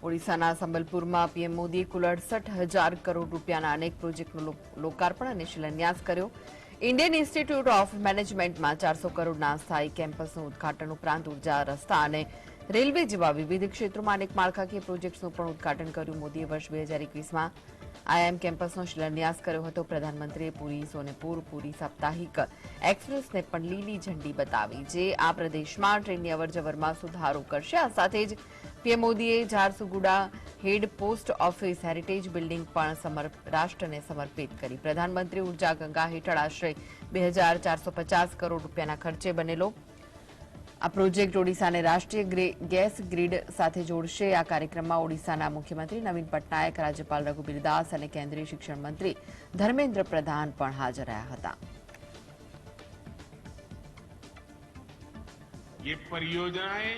ઓડિશાના સંબલપુરમાં પીએમ મોદીએ કુલ 68,000 કરોડ રૂપિયાના અનેક પ્રોજેક્ટનું લોકાર્પણ અને શિલાન્યાસ કર્યો. ઇન્ડિયન ઇન્સ્ટિટ્યૂટ ઓફ મેનેજમેન્ટમાં 400 કરોડના સ્થાયી કેમ્પસનું ઉદઘાટન ઉપરાંત ઉર્જા, રસ્તા અને રેલવે જેવા વિવિધ ક્ષેત્રોમાં અનેક માળખાકીય પ્રોજેક્ટ્સનું પણ ઉદઘાટન કર્યું. મોદીએ વર્ષ 2021માં આઈઆઈએમ કેમ્પસનો શિલાન્યાસ કર્યો હતો. પ્રધાનમંત્રીએ પુરી સોનેપુર પુરી સાપ્તાહિક એક્સપ્રેસને પણ લીલી ઝંડી બતાવી, જે આ પ્રદેશમાં ટ્રેનની અવરજવરમાં સુધારો કરશે. આ સાથે જ પીએમ મોદીએ Jharsuguda head post office heritage building પણ રાષ્ટ્રને સમર્પિત કરી. પ્રધાનમંત્રી ઉર્જા ગંગા હેઠળ આશરે 2,450 કરોડ રૂપિયાના ખર્ચે બનેલો આ પ્રોજેક્ટ ઓડિશાને રાષ્ટ્રીય ગેસ ગ્રીડ સાથે જોડશે. આ કાર્યક્રમમાં ઓડિશાના મુખ્યમંત્રી નવીન પટનાયક, રાજ્યપાલ રઘુબીર દાસ અને કેન્દ્રીય શિક્ષણ મંત્રી ધર્મેન્દ્ર પ્રધાન પણ હાજર રહ્યા હતા. ये परियोजनाएं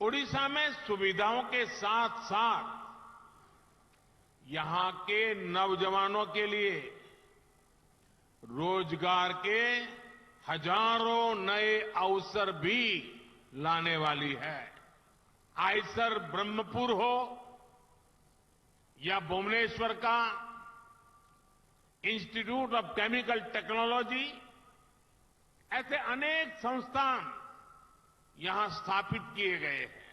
ओडिशा में सुविधाओं के साथ साथ यहां के नौजवानों के लिए रोजगार के हजारों नए अवसर भी लाने वाली है. आयसर ब्रह्मपुर हो या भुवनेश्वर का इंस्टीट्यूट ऑफ केमिकल टेक्नोलॉजी, ऐसे अनेक संस्थान यहां स्थापित किए गए हैं.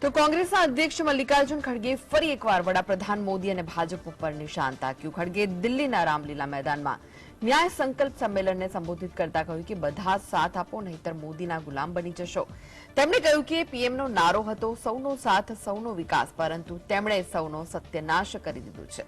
તો કોંગ્રેસના અધ્યક્ષ મલ્લિકાર્જુન ખડગે ફરી એકવાર વડાપ્રધાન મોદી અને ભાજપ ઉપર નિશાન તાક્યું. ખડગે દિલ્હીના રામલીલા મેદાનમાં ન્યાય સંકલ્પ સંમેલનને સંબોધિત કરતા કહ્યું કે બધા સાથ આપો, નહીતર મોદીના ગુલામ બની જશો. તેમણે કહ્યું કે પીએમનો નારો હતો સૌનો સાથ સૌનો વિકાસ, પરંતુ તેમણે સૌનો સત્યનાશ કરી દીધો છે.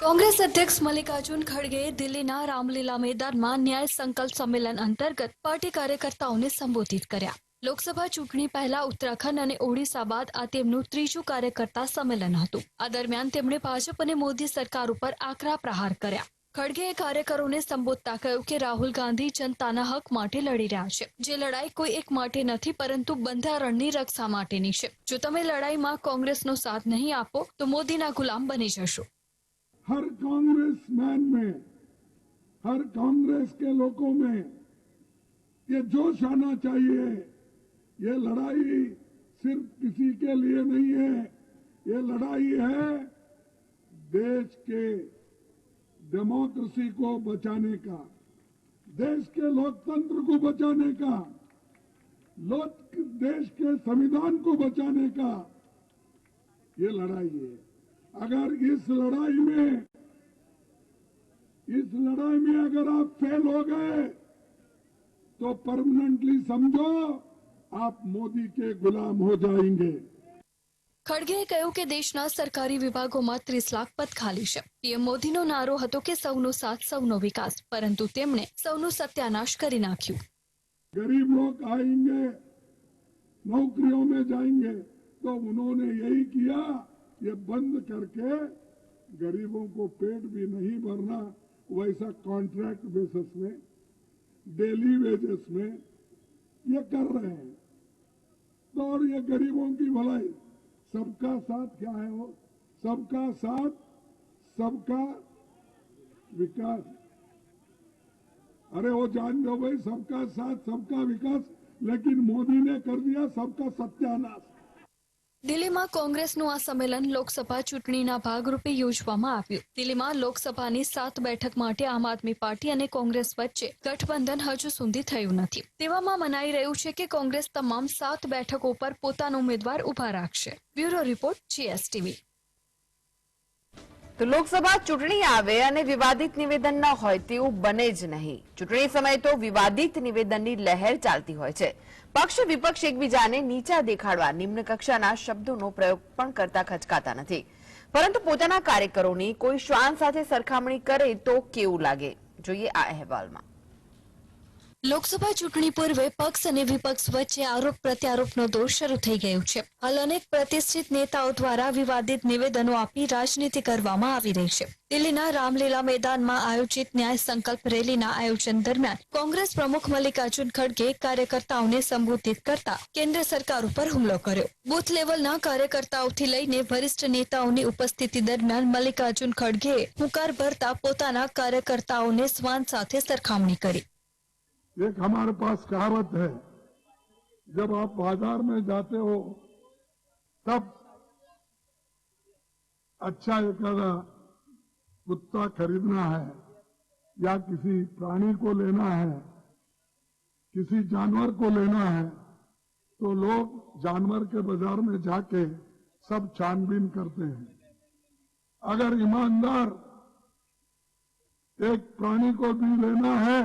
કોંગ્રેસ અધ્યક્ષ મલ્લિકાર્જુન ખડગે દિલ્હીના રામલીલા મેદાનમાં ન્યાય સંકલ્પ સંમેલન અંતર્ગત પાર્ટી કાર્યકર્તાઓને સંબોધિત કર્યા. લોકસભા ચૂંટણી પહેલા ઉત્તરાખંડ અને ઓડિશા બાદ આ તેમનું ત્રીજું કાર્યકર્તા સંમેલન હતું. આ દરમિયાન તેમણે ભાજપ અને મોદી સરકાર ઉપર આકરા પ્રહાર કર્યા. ખડગેએ કાર્યકરોને સંબોધતા કહ્યું કે રાહુલ ગાંધી જનતાના હક માટે લડી રહ્યા છે. જે લડાઈ કોઈ એક માટે નથી, પરંતુ બંધારણની રક્ષા માટેની છે. જો તમે લડાઈમાં કોંગ્રેસનો સાથ નહીં આપો તો મોદીના ગુલામ બની જશો. हर कांग्रेसमैन में, हर कांग्रेस के लोगों में ये जोश आना चाहिए. ये लड़ाई सिर्फ किसी के लिए नहीं है, ये लड़ाई है देश के डेमोक्रेसी को बचाने का, देश के लोकतंत्र को बचाने का, देश के संविधान को बचाने का ये लड़ाई है. अगर इस लड़ाई में अगर आप फेल हो गए तो परमानेंटली समझो आप मोदी के गुलाम हो जाएंगे. ખડગેએ કહ્યું કે દેશના સરકારી વિભાગોમાં 30 લાખ પદ ખાલી છે. પીએમ મોદીનો નારો હતો કે સૌનો સાથ સૌનો વિકાસ, પરંતુ તેમણે સૌનું સત્યાનાશ કરી નાખ્યું. गरीब लोग आएंगे, नौकरियों में जाएंगे, तो उन्होंने यही किया, ये बंद करके गरीबों को पेट भी नहीं भरना, वैसा कॉन्ट्रैक्ट बेसिस में, डेली वेजेस में ये कर रहे हैं. तो और ये गरीबों की भलाई, सबका साथ क्या है वो? सबका साथ सबका विकास. अरे वो जान दो भाई, सबका साथ सबका विकास, लेकिन मोदी ने कर दिया सबका सत्यानाश. દિલ્હીમાં કોંગ્રેસનું આ સંમેલન લોકસભા ચૂંટણીના ભાગરૂપે યોજવામાં આવ્યું. દિલ્હીમાં લોકસભાની 7 બેઠક માટે આમ આદમી પાર્ટી અને કોંગ્રેસ વચ્ચે ગઠબંધન હજુ સુધી થયું નથી. તેવામાં મનાઈ રહ્યું છે કે કોંગ્રેસ તમામ 7 બેઠકો પર પોતાનો ઉમેદવાર ઉભા રાખશે. Bureau report, GSTV. તો લોકસભા ચૂંટણી આવે અને વિવાદિત નિવેદન ન હોય તેવું બને જ નહીં. ચૂંટણી સમયે તો વિવાદિત નિવેદનની લહેર ચાલતી હોય છે. પક્ષ વિપક્ષ એકબીજાને નીચા દેખાડવા નિમ્ન કક્ષાના શબ્દોનો પ્રયોગ પણ કરતા ખચકાતા નથી, પરંતુ પોતાના કાર્યકરોની કોઈ શ્વાન સાથે સરખામણી કરે તો કેવું લાગે, જોઈએ આ અહેવાલમાં. લોકસભા ચૂંટણી પૂર્વે પક્ષ અને વિપક્ષ વચ્ચે આરોપ પ્રત્યારોપનો દોર શરૂ થઈ ગયો છે. હાલ અનેક પ્રતિષ્ઠિત નેતાઓ દ્વારા વિવાદિત નિવેદનો આપી રાજનીતિ કરવામાં આવી રહી છે. દિલ્હીના રામલીલા મેદાનમાં આયોજિત ન્યાય સંકલ્પ રેલીના આયોજન દરમિયાન કોંગ્રેસ પ્રમુખ મલ્લિકાર્જુન ખડગે કાર્યકર્તાઓને સંબોધિત કરતા કેન્દ્ર સરકાર ઉપર હુમલો કર્યો. બૂથ લેવલના કાર્યકર્તાઓથી લઈને વરિષ્ઠ નેતાઓની ઉપસ્થિતિ દરમિયાન મલ્લિકાર્જુન ખડગેએ હુંકાર ભરતા પોતાના કાર્યકર્તાઓને શ્વાન સાથે સરખામણી કરી. एक हमारे पास कहावत है, जब आप बाजार में जाते हो तब अच्छा एखादा कुत्ता खरीदना है या किसी प्राणी को लेना है, किसी जानवर को लेना है, तो लोग जानवर के बाजार में जाके सब छानबीन करते हैं। अगर ईमानदार एक प्राणी को भी लेना है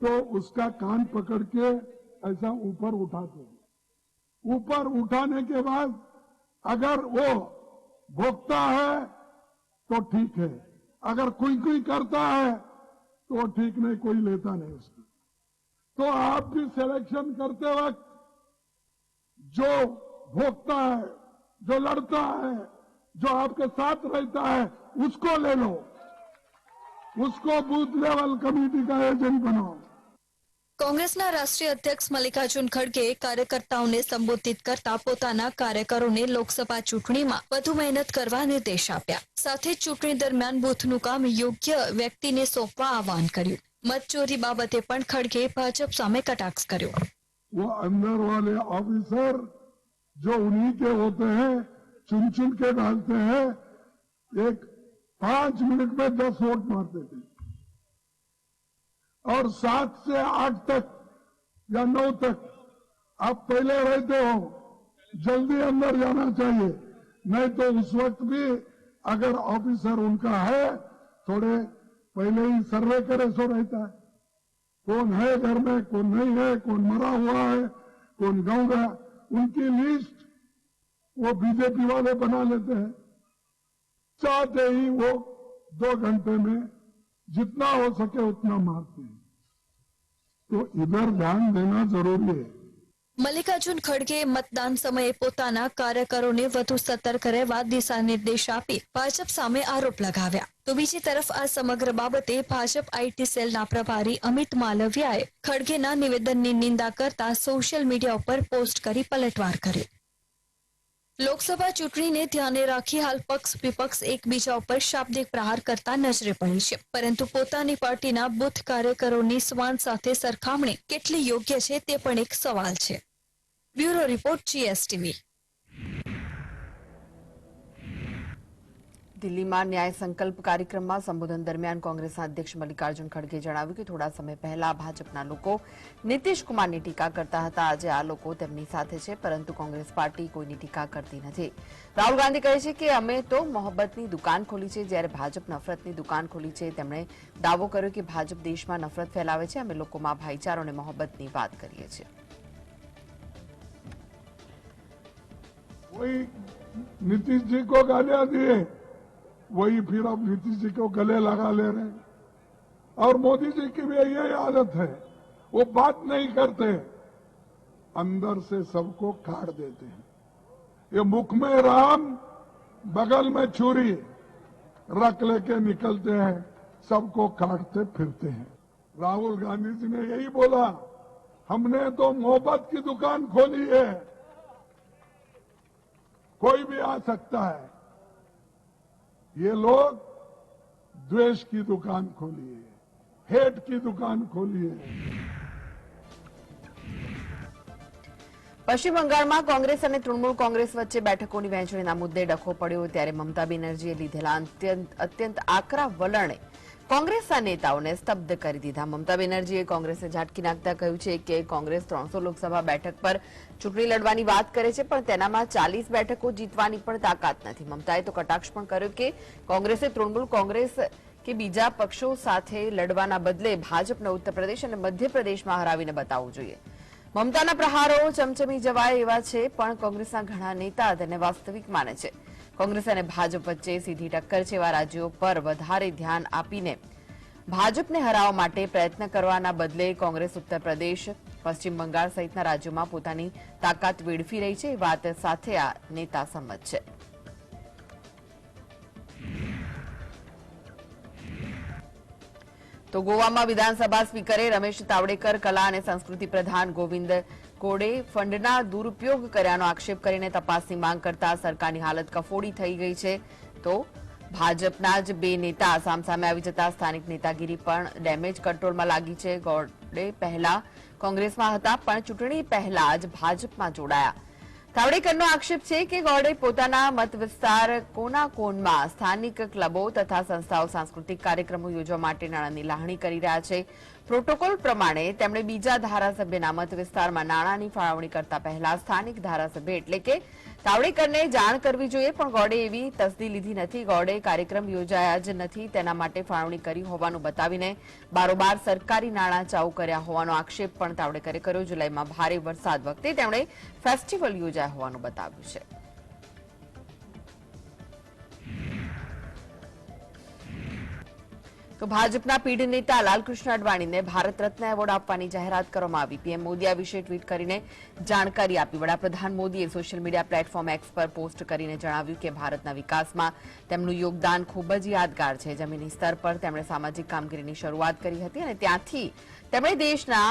तो उसका कान पकड़ के ऐसा ऊपर उठाते हैं। ऊपर उठाने के बाद अगर वो भोगता है तो ठीक है, अगर कोई करता है तो ठीक नहीं, कोई लेता नहीं उसको। तो आप भी सिलेक्शन करते वक्त जो भोगता है, जो लड़ता है, जो आपके साथ रहता है, उसको ले लो, उसको बूथ लेवल कमेटी का एजेंट बनाओ। કોંગ્રેસના રાષ્ટ્રીય અધ્યક્ષ મલ્લિકાર્જુન ખડગેએ કાર્યકર્તાઓને સંબોધિત કરતા પોતાના કાર્યકરોને લોકસભા ચૂંટણીમાં વધુ મહેનત કરવા નિર્દેશ આપ્યા. સાથે જ ચૂંટણી દરમિયાન બૂથનું કામ યોગ્ય વ્યક્તિને સોંપવા આહવાન કર્યું. મત ચોરી બાબતે પણ ખડગેએ ભાજપ સામે કટાક્ષ કર્યો. वो अंदर वाले ऑफिसर जो उन्हीं के होते हैं, चुन चुन के डालते हैं, एक 5 मिनट में 10 वोट मारते थे और 7 से 8 तक या 9 तक आप पहले रहते हो, जल्दी अंदर जाना चाहिए, नहीं तो उस वक्त भी अगर ऑफिसर उनका है थोड़े पहले ही सर्वे करे सो रहता है, कौन है घर में, कौन नहीं है, कौन मरा हुआ है, कौन गांव गया, उनकी लिस्ट वो बीजेपी वाले बना लेते हैं। चाहते ही वो 2 घंटे में जितना हो सके उतना मारते हैं। तो इधर ध्यान देना जरूरी है। મલ્લિકાર્જુન ખડગેએ મતદાન સમયે પોતાના કાર્યકરોને વધુ સતર્ક રહેવા દિશા નિર્દેશ આપી ભાજપ સામે આરોપ લગાવ્યા. તો બીજી તરફ આ સમગ્ર બાબતે ભાજપ આઈટી સેલના પ્રભારી અમિત માલવિયાએ ખડગેના નિવેદનની નિંદા કરતા સોશિયલ મીડિયા ઉપર પોસ્ટ કરી પલટવાર કર્યો. લોકસભા ચૂંટણીને ધ્યાને રાખી હાલ પક્ષ વિપક્ષ એકબીજા ઉપર શાબ્દિક પ્રહાર કરતા નજરે પડી છે, પરંતુ પોતાની પાર્ટીના બુથ કાર્યકરોની શ્વાન સાથે સરખામણી કેટલી યોગ્ય છે તે પણ એક સવાલ છે. Bureau report GSTV. દિલ્હીમાં ન્યાય સંકલ્પ કાર્યક્રમમાં સંબોધન દરમિયાન કોંગ્રેસના અધ્યક્ષ મલ્લિકાર્જુન ખડગેએ જણાવ્યું કે થોડા સમય પહેલા ભાજપના લોકો નીતિશ કુમારની ટીકા કરતા હતા. આજે આ લોકો તેમની સાથે છે, પરંતુ કોંગ્રેસ પાર્ટી કોઈની ટીકા કરતી નથી. રાહુલ ગાંધી કહે છે કે અમે તો મોહબ્બતની દુકાન ખોલી છે, જ્યારે ભાજપ નફરતની દુકાન ખોલી છે. તેમણે દાવો કર્યો કે ભાજપ દેશમાં નફરત ફેલાવે છે, અમે લોકોમાં ભાઈચારો અને મોહબ્બતની વાત કરીએ છીએ. वही नीतीश जी को गालियां दिए, वही फिर अब नीतीश जी को गले लगा ले रहे हैं। और मोदी जी की भी यही आदत है, वो बात नहीं करते, अंदर से सबको काट देते हैं। ये मुख में राम, बगल में छुरी रख लेके निकलते हैं, सबको काटते फिरते हैं। राहुल गांधी जी ने यही बोला, हमने तो मोहब्बत की दुकान खोली है, कोई भी आ सकता है। ये लोग द्वेष की दुकान खोली है, हेट की दुकान खोली है। પશ્ચિમ બંગાળમાં કોંગ્રેસ અને તૃણમૂલ કોંગ્રેસ વચ્ચે બેઠકોની વહેંચણીના મુદ્દે ડખો પડ્યો, ત્યારે મમતા બેનર્જીએ લીધેલા અત્યંત આકરા વલણે કોંગ્રેસના નેતાઓને સ્તબ્ધ કરી દીધા. મમતા બેનર્જીએ કોંગ્રેસને ઝાટકી નાખતા કહ્યું છે કે કોંગ્રેસ 300 લોકસભા બેઠક પર ચૂંટણી લડવાની વાત કરે છે, પણ તેનામાં 40 બેઠકો જીતવાની પણ તાકાત નથી. મમતાએ તો કટાક્ષ પણ કર્યો કે કોંગ્રેસે તૃણમૂલ કોંગ્રેસ કે બીજા પક્ષો સાથે લડવાના બદલે ભાજપને ઉત્તર પ્રદેશ અને મધ્યપ્રદેશમાં હરાવીને બતાવવું જોઈએ. મમતાના પ્રહારો ચમચમી જવાય એવા છે, પણ કોંગ્રેસના ઘણા નેતા તેને વાસ્તવિક માને છે. કોંગ્રેસ અને ભાજપ વચ્ચે સીધી ટક્કર છે એવા રાજ્યો પર વધારે ધ્યાન આપીને ભાજપને હરાવવા માટે પ્રયત્ન કરવાના બદલે કોંગ્રેસ ઉત્તર પ્રદેશ, પશ્ચિમ બંગાળ સહિતના રાજ્યોમાં પોતાની તાકાત વેડફી રહી છે. એ વાત સાથે આ નેતા સંમત છે. તો ગોવામાં વિધાનસભા સ્પીકરે રમેશ તાવડેકર, કલા અને સંસ્કૃતિ પ્રધાન ગોવિંદ કોડે ફંડના દુરુપયોગ કર્યાનો આક્ષેપ કરીને તપાસની માંગ કરતા સરકારની હાલત કફોડી થઈ ગઈ છે. તો ભાજપના જ બે નેતા સામસામે આવી જતા સ્થાનિક નેતાગીરી પણ ડેમેજ કંટ્રોલમાં લાગી છે. ગોડે પહેલા કોંગ્રેસમાં હતા, પણ ચૂંટણી પહેલા જ ભાજપમાં જોડાયા. તાવડેકરનો આક્ષેપ છે કે ગોડે પોતાના મત વિસ્તાર કોનાકોનમાં સ્થાનિક ક્લબો તથા સંસ્થાઓ સાંસ્કૃતિક કાર્યક્રમો યોજવા માટે નાણાંની લાગણી કરી રહ્યા છે. પ્રોટોકોલ પ્રમાણે તેમણે બીજા ધારાસભ્યના મત વિસ્તારમાં નાણાંની ફાળવણી કરતા પહેલા સ્થાનિક ધારાસભ્ય એટલે કે તાવડેકરને જાણ કરવી જોઈએ, પણ ગોડે એવી તસદી લીધી નથી. ગોડે કાર્યક્રમ યોજાયા જ નથી તેના માટે ફાળવણી કરી હોવાનું બતાવીને બારોબાર સરકારી નાણાં ચાઉ કર્યા હોવાનો આક્ષેપ પણ તાવડેકરે કર્યો. જુલાઈમાં ભારે વરસાદ વખતે તેમણે ફેસ્ટિવલ યોજાયા હોવાનું બતાવ્યું છે. તો ભાજપના પીઢ નેતા લાલકૃષ્ણ અડવાણીને ભારત રત્ન એવોર્ડ આપવાની જાહેરાત કરવામાં આવી. પીએમ મોદી આ વિશે ટ્વીટ કરીને જાણકારી આપી. વડાપ્રધાન મોદીએ સોશિયલ મીડિયા પ્લેટફોર્મ એક્સ પર પોસ્ટ કરીને જણાવ્યું કે ભારતના વિકાસમાં તેમનું યોગદાન ખૂબ જ યાદગાર છે. જમીની સ્તર પર તેમણે સામાજિક કામગીરીની શરૂઆત કરી હતી અને ત્યાંથી તેમણે દેશના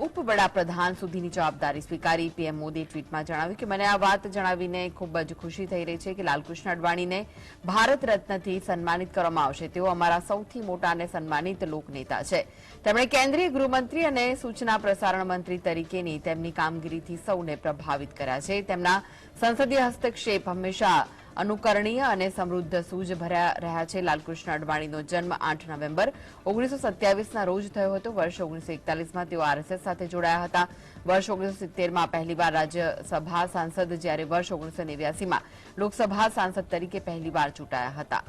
ઉપવડાપ્રધાન સુધીની જવાબદારી સ્વીકારી. પીએમ મોદીએ ટ્વીટમાં જણાવ્યું કે મને આ વાત જણાવીને ખૂબ જ ખુશી થઈ રહી છે કે લાલકૃષ્ણ અડવાણીને ભારત રત્નથી સન્માનિત કરવામાં આવશે. તેઓ અમારા સૌથી મોટા અને સન્માનિત લોકનેતા છે. તેમણે કેન્દ્રીય ગૃહમંત્રી અને સૂચના પ્રસારણ મંત્રી તરીકેની તેમની કામગીરીથી સૌને પ્રભાવિત કર્યા છે. તેમના સંસદીય હસ્તક્ષેપ હંમેશા અનુકરણીય અને સમૃદ્ધ સૂઝ ભર્યા રહ્યા છે. લાલકૃષ્ણ અડવાણીનો જન્મ 8 નવેમ્બર 1927ના રોજ થયો હતો. વર્ષ 1941માં તેઓ આરએસએસ સાથે જોડાયા હતા. વર્ષ 1970માં પહેલીવાર રાજ્યસભા સાંસદ, જ્યારે વર્ષ 1989માં લોકસભા સાંસદ તરીકે પહેલીવાર ચૂંટાયા હતા.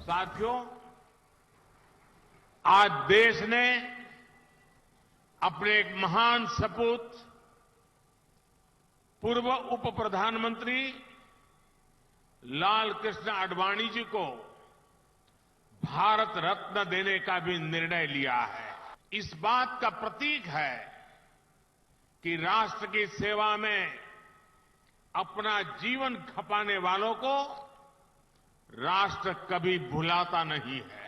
साथियों, आज देश ने अपने एक महान सपूत पूर्व उप प्रधानमंत्री लाल कृष्ण आडवाणी जी को भारत रत्न देने का भी निर्णय लिया है. इस बात का प्रतीक है कि राष्ट्र की सेवा में अपना जीवन खपाने वालों को राष्ट्र कभी भुलाता नहीं है.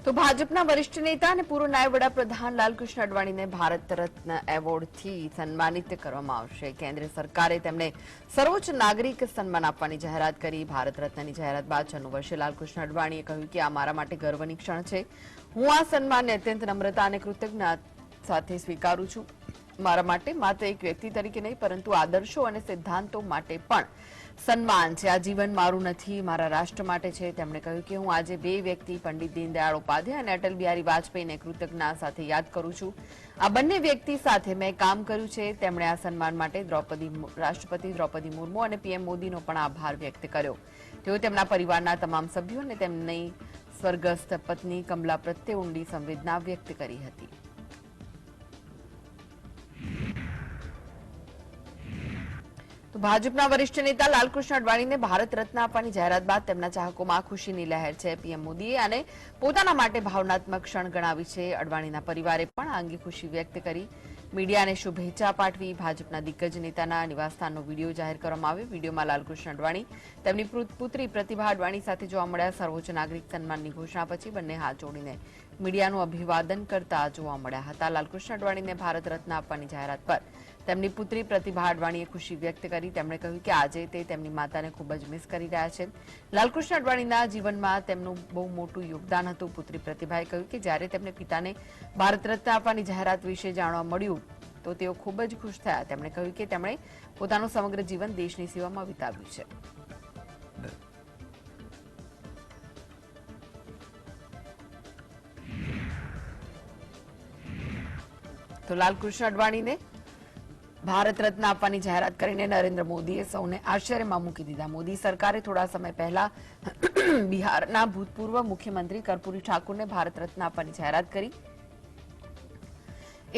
તો ભાજપના વરિષ્ઠ નેતા અને પૂર્વ નાયબ વડાપ્રધાન લાલકૃષ્ણ અડવાણીને ભારત રત્ન એવોર્ડથી સન્માનિત કરવામાં આવશે. કેન્દ્ર સરકારે તેમને સર્વોચ્ચ નાગરિક સન્માન આપવાની જાહેરાત કરી. ભારત રત્નની જાહેરાત બાદ 96 વર્ષે લાલકૃષ્ણ અડવાણીએ કહ્યું કે આ મારા માટે ગર્વની ક્ષણ છે. હું આ સન્માનને અત્યંત નમ્રતા અને કૃતજ્ઞતા સાથે સ્વીકારું છું. મારા માટે માત્ર એક વ્યક્તિ તરીકે નહીં, પરંતુ આદર્શો અને સિદ્ધાંતો માટે પણ સન્માન છે. આ જીવન મારું નથી, મારા રાષ્ટ્ર માટે છે. તેમણે કહ્યું કે હું આજે બે વ્યક્તિ, પંડિત દીનદયાળ ઉપાધ્યાય અને અટલ બિહારી વાજપેયીને કૃતજ્ઞતા સાથે યાદ કરું છું. આ બંને વ્યક્તિ સાથે મેં કામ કર્યું છે. તેમણે આ સન્માન માટે રાષ્ટ્રપતિ દ્રૌપદી મુર્મુ અને પીએમ મોદીનો પણ આભાર વ્યક્ત કર્યો. તેઓ તેમના પરિવારના તમામ સભ્યો અને તેમની સ્વર્ગસ્થ પત્ની કમલા પ્રત્યે ઊંડી સંવેદના વ્યક્ત કરી હતી. તો ભાજપના વરિષ્ઠ નેતા લાલકૃષ્ણ અડવાણીને ભારત રત્ન આપવાની જાહેરાત બાદ તેમના ચાહકોમાં ખુશીની લહેર છે. પીએમ મોદીએ આને પોતાના માટે ભાવનાત્મક ક્ષણ ગણાવી છે. અડવાણીના પરિવારે પણ આ અંગે ખુશી વ્યક્ત કરી. મીડિયાને શુભેચ્છા પાઠવી. ભાજપના દિગ્ગજ નેતાના નિવાસસ્થાનનો વિડીયો જાહેર કરવામાં આવ્યો. વિડીયોમાં લાલકૃષ્ણ અડવાણી તેમની પુત્રી પ્રતિભા અડવાણી સાથે જોવા મળ્યા. સર્વોચ્ચ નાગરિક સન્માનની ઘોષણા પછી બંને હાથ જોડીને મીડિયાનું અભિવાદન કરતા જોવા મળ્યા હતા. લાલકૃષ્ણ અડવાણીને ભારત રત્ન આપવાની જાહેરાત પર તેમની પુત્રી પ્રતિભા અડવાણીએ ખુશી વ્યક્ત કરી. તેમણે કહ્યું કે આજે તે તેમની માતાને ખૂબ જ મિસ કરી રહ્યા છે. લાલકૃષ્ણ અડવાણીના જીવનમાં તેમનું બહુ મોટું યોગદાન હતું. પુત્રી પ્રતિભાએ કહ્યું કે જ્યારે તેમને પિતાને ભારત રત્ન આપવાની જાહેરાત વિશે જાણવા મળ્યું તો તેઓ ખૂબ જ ખુશ થયા. તેમણે કહ્યું કે તેમણે પોતાનું સમગ્ર જીવન દેશની સેવામાં વિતાવ્યું છે. તો લાલકૃષ્ણ અડવાણીને ભારત રત્ન આપવાની જાહેરાત કરીને નરેન્દ્ર મોદીએ સૌને આશ્ચર્યમાં મૂકી દીધા. મોદી સરકારે થોડા સમય પહેલા બિહારના ભૂતપૂર્વ મુખ્યમંત્રી કર્પૂરી ઠાકુરને ભારત રત્ન આપવાની જાહેરાત કરી.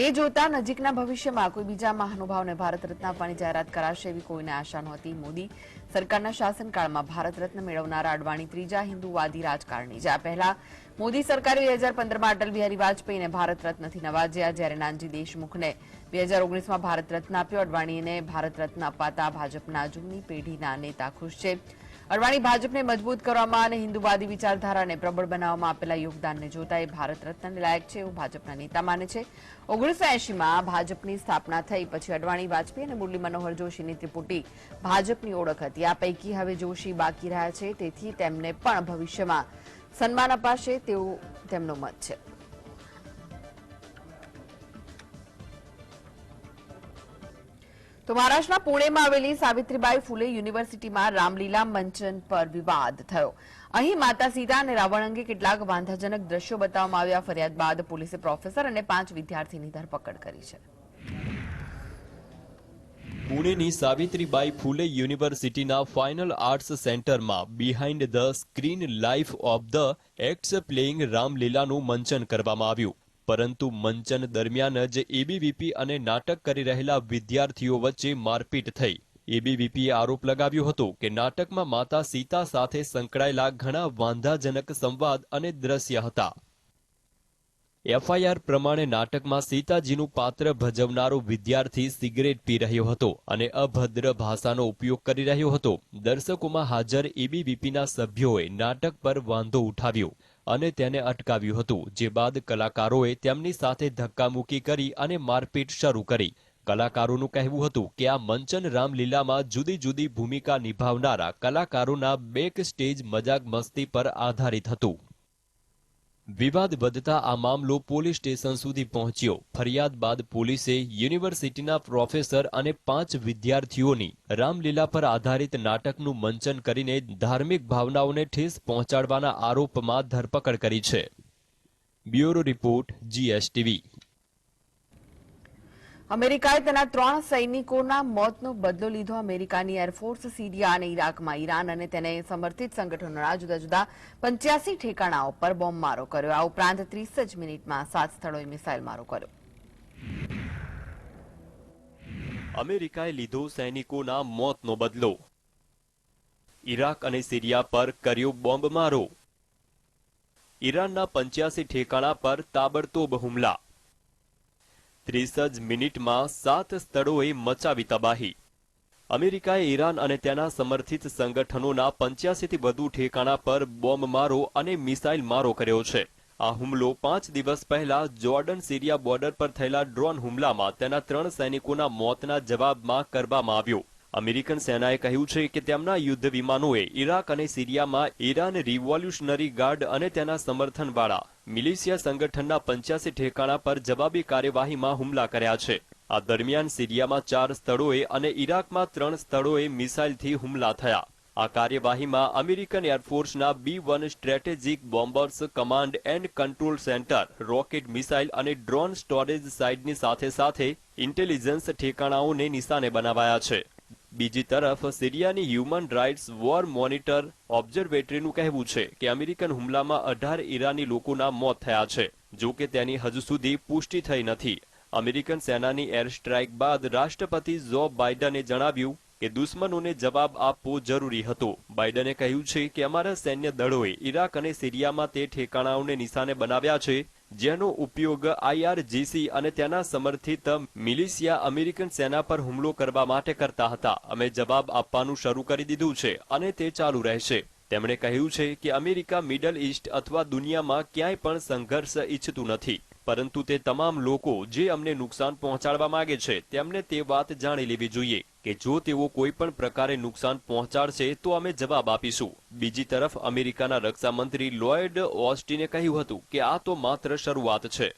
એ જોતા નજીકના ભવિષ્યમાં કોઈ બીજા મહાનુભાવને ભારત રત્ન આપવાની જાહેરાત કરાશે એવી કોઈને આશા નહોતી. મોદી સરકારના શાસનકાળમાં ભારત રત્ન મેળવનારા અડવાણી ત્રીજા હિન્દુવાદી રાજકારણી છે. આ પહેલા મોદી સરકારે 2015માં અટલ બિહારી વાજપેયીને ભારત રત્નથી નવાજ્યા, જ્યારે નાનજી દેશમુખને 2019માં ભારત રત્ન આપ્યો. અડવાણીને ભારત રત્ન અપાતા ભાજપના જૂની પેઢીના નેતા ખુશ છે. અડવાણી ભાજપને મજબૂત કરવામાં અને હિન્દુવાદી વિચારધારાને પ્રબળ બનાવવામાં આપેલા યોગદાનને જોતા એ ભારત રત્નને લાયક છે એવું ભાજપના નેતા માને છે. 1980માં ભાજપની સ્થાપના થઈ પછી અડવાણી, વાજપેયી અને મુરલી મનોહર જોશીની ત્રિપુટી ભાજપની ઓળખ હતી. આ પૈકી હવે જોશી બાકી રહ્યા છે, તેથી તેમને પણ ભવિષ્યમાં સન્માન અપાશે તેવું તેમનો મત છે. તો મહારાષ્ટ્રના પુણેમાં આવેલી સાવિત્રીબાઈ ફૂલે યુનિવર્સિટીમાં રામલીલા મંચન પર વિવાદ થયો. અહીં માતા સીતા અને રાવણ અંગે કેટલાક વાંધાજનક દ્રશ્યો બતાવવામાં આવ્યા. ફરિયાદ બાદ પોલીસે પ્રોફેસર અને 5 વિદ્યાર્થીની ધરપકડ કરી છે. પુણેની સાવિત્રીબાઈ ફૂલે યુનિવર્સિટીના ફાઇનલ આર્ટ્સ સેન્ટરમાં behind the screen life of the acts playing રામલીલાનું મંચન કરવામાં આવ્યું. પરંતુ મંચન દરમિયાન જ એબીવીપી અને નાટક કરી રહેલા વિદ્યાર્થીઓ વચ્ચે મારપીટ થઈ. એબીવીપીએ આરોપ લગાવ્યો હતો કે નાટકમાં માતા સીતા સાથે સંકળાયેલા ઘણા વાંધાજનક સંવાદ અને દ્રશ્ય હતા. એફઆઈઆર પ્રમાણે નાટકમાં સીતાજીનું પાત્ર ભજવનારો વિદ્યાર્થી સિગરેટ પી રહ્યો હતો અને અભદ્ર ભાષાનો ઉપયોગ કરી રહ્યો હતો. દર્શકોમાં હાજર એબીવીપીના સભ્યોએ નાટક પર વાંધો ઉઠાવ્યો અને તેને અટકાવ્યું હતું. જે બાદ કલાકારોએ તેમની સાથે ધક્કામુક્કી કરી અને મારપીટ શરૂ કરી. કલાકારોનું કહેવું હતું કે આ મંચન રામલીલામાં જુદી જુદી ભૂમિકા નિભાવનારા કલાકારોના બેક સ્ટેજ મજાક મસ્તી પર આધારિત હતું. વિવાદ વધતા આ મામલો પોલીસ સ્ટેશન સુધી પહોંચ્યો. ફરિયાદ બાદ પોલીસે યુનિવર્સિટીના પ્રોફેસર અને 5 વિદ્યાર્થીઓની રામલીલા પર આધારિત નાટકનું મંચન કરીને ધાર્મિક ભાવનાઓને ઠેસ પહોંચાડવાના આરોપમાં ધરપકડ કરી છે. Bureau report, GSTV. અમેરિકાએ તેના 3 સૈનિકોના મોતનો બદલો લીધો. અમેરિકાની એરફોર્સ સિરિયા અને ઇરાકમાં ઈરાન અને તેને સમર્થિત સંગઠનોના જુદા જુદા 85 ઠેકાણાઓ પર બોમ્બમારો કર્યો. આ ઉપરાંત 30 જ મિનિટમાં 7 સ્થળોએ મિસાઇલ મારો કર્યો. અમેરિકાએ લીધો સૈનિકોના મોતનો બદલો. ઇરાક અને સિરિયા પર કર્યો બોમ્બમારો. ઈરાનના 85 ઠેકાણા પર તાબડતોબ હુમલા. 30 જ મિનિટમાં 7 સ્થળોએ મચાવી તબાહી. અમેરિકાએ ઈરાન અને તેના સમર્થિત સંગઠનોના 85થી વધુ ઠેકાણા પર બોમ્બમારો અને મિસાઇલ મારો કર્યો છે. આ હુમલો 5 દિવસ પહેલા જોર્ડન સિરિયા બોર્ડર પર થયેલા ડ્રોન હુમલામાં તેના 3 સૈનિકોના મોતના જવાબમાં કરવામાં આવ્યો. અમેરિકન સેનાએ કહ્યું છે કે તેમના યુદ્ધ વિમાનોએ ઇરાક અને સિરિયામાં ઈરાન રિવોલ્યુશનરી ગાર્ડ અને તેના સમર્થનવાળા મિલિશિયા સંગઠનના 85 ઠેકાણા પર જવાબી કાર્યવાહીમાં હુમલા કર્યા છે. આ દરમિયાન સિરિયામાં 4 સ્થળોએ અને ઇરાકમાં 3 સ્થળોએ મિસાઇલથી હુમલા થયા. આ કાર્યવાહીમાં અમેરિકન એરફોર્સના B-1 strategic bombers command and control centre, rocket missile અને ડ્રોન સ્ટોરેજ સાઇટની સાથે સાથે ઇન્ટેલિજન્સ ઠેકાણાઓને નિશાને બનાવાયા છે. બીજી તરફ સિરિયાની હ્યુમન રાઇટ્સ વોર મોનિટર ઓબ્ઝર્વેટરીનું કહેવું છે કે અમેરિકન હુમલામાં 18 ઈરાની લોકોના મોત થયા છે. જો કે તેની હજુ સુધી પુષ્ટિ થઈ નથી. અમેરિકન સેનાની એર સ્ટ્રાઇક બાદ રાષ્ટ્રપતિ જો બાઇડને જણાવ્યું કે દુશ્મનોને જવાબ આપવો જરૂરી હતો. બાઇડને કહ્યું છે કે અમારા સૈન્ય દળોએ ઇરાક અને સિરિયામાં તે ઠેકાણાઓને નિશાને બનાવ્યા છે જેનો ઉપયોગ IRGC અને તેના સમર્થિત મિલિશિયા અમેરિકન સેના પર હુમલો કરવા માટે કરતા હતા. અમે જવાબ આપવાનું શરૂ કરી દીધું છે અને તે ચાલુ રહેશે. તેમણે કહ્યું છે કે અમેરિકા મિડલ ઈસ્ટ અથવા દુનિયામાં ક્યાંય પણ સંઘર્ષ ઈચ્છતું નથી, પરંતુ તે તમામ લોકો જે અમને નુકસાન પહોંચાડવા માંગે છે તેમને તે વાત જાણી લેવી જોઈએ કે જો તેઓ કોઈ પણ પ્રકારે નુકસાન પહોંચાડશે તો અમે જવાબ આપીશું. બીજી તરફ અમેરિકાના રક્ષા મંત્રી લોયડ ઓસ્ટિને કહ્યું હતું કે આ તો માત્ર શરૂઆત છે.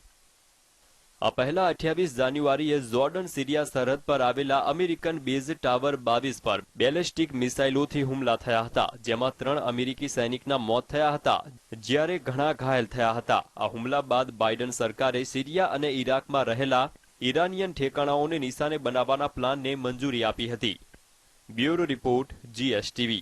આ પહેલા 28 જાન્યુઆરીએ જોર્ડન સિરિયા સરહદ પર આવેલા અમેરિકન બેઝ ટાવર 22 પર બેલેસ્ટિક મિસાઇલોથી હુમલા થયા હતા, જેમાં 3 અમેરિકી સૈનિકના મોત થયા હતા જ્યારે ઘણા ઘાયલ થયા હતા. આ હુમલા બાદ બાઇડન સરકારે સિરિયા અને ઇરાકમાં રહેલા ઈરાનિયન ઠેકાણાઓને નિશાને બનાવવાના પ્લાનને મંજૂરી આપી હતી. Bureau report, GSTV.